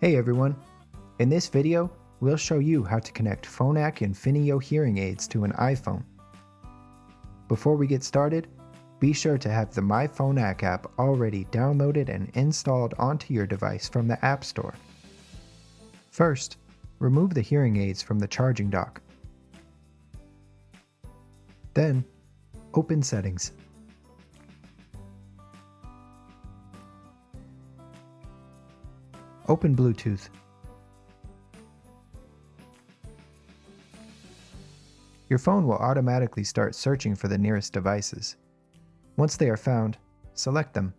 Hey everyone! In this video, we'll show you how to connect Phonak INFINIO Hearing Aids to an iPhone. Before we get started, be sure to have the My Phonak app already downloaded and installed onto your device from the App Store. First, remove the hearing aids from the charging dock. Then, open Settings. Open Bluetooth. Your phone will automatically start searching for the nearest devices. Once they are found, select them.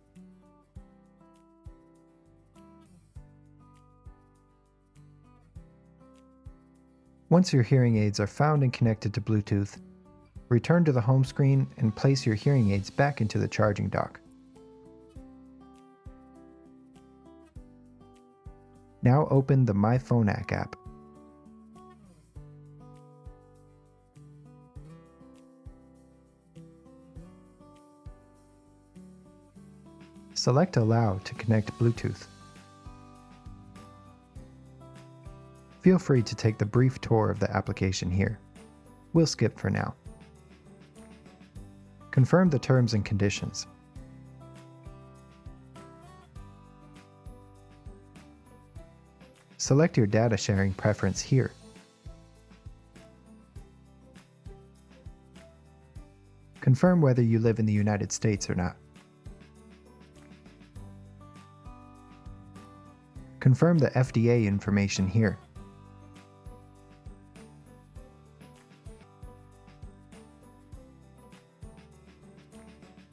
Once your hearing aids are found and connected to Bluetooth, return to the home screen and place your hearing aids back into the charging dock. Now open the My Phonak app. Select Allow to connect Bluetooth. Feel free to take the brief tour of the application here. We'll skip for now. Confirm the terms and conditions. Select your data sharing preference here. Confirm whether you live in the United States or not. Confirm the FDA information here.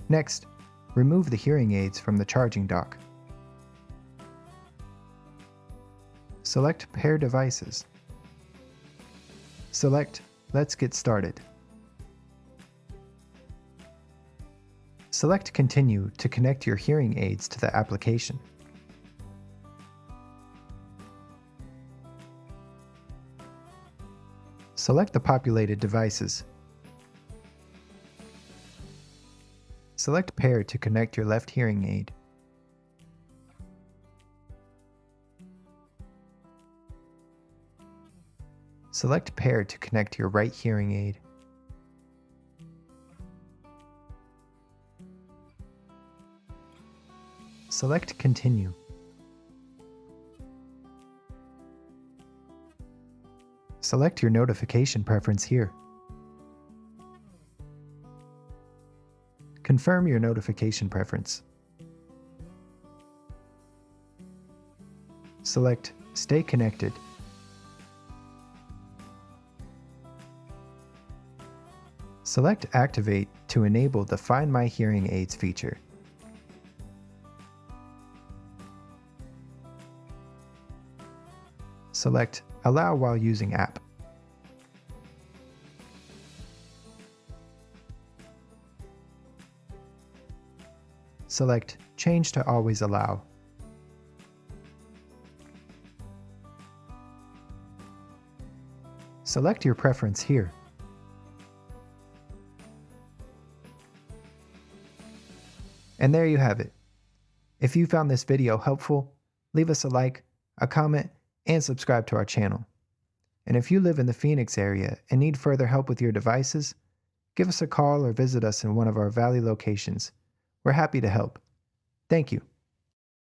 Next, remove the hearing aids from the charging dock. Select Pair Devices. Select Let's Get Started. Select Continue to connect your hearing aids to the application. Select the populated devices. Select Pair to connect your left hearing aid. Select Pair to connect your right hearing aid. Select Continue. Select your notification preference here. Confirm your notification preference. Select Stay Connected. Select Activate to enable the Find My Hearing Aids feature. Select Allow while using app. Select Change to Always Allow. Select your preference here. And there you have it. If you found this video helpful, leave us a like, a comment, and subscribe to our channel. And if you live in the Phoenix area and need further help with your devices, give us a call or visit us in one of our Valley locations. We're happy to help. Thank you.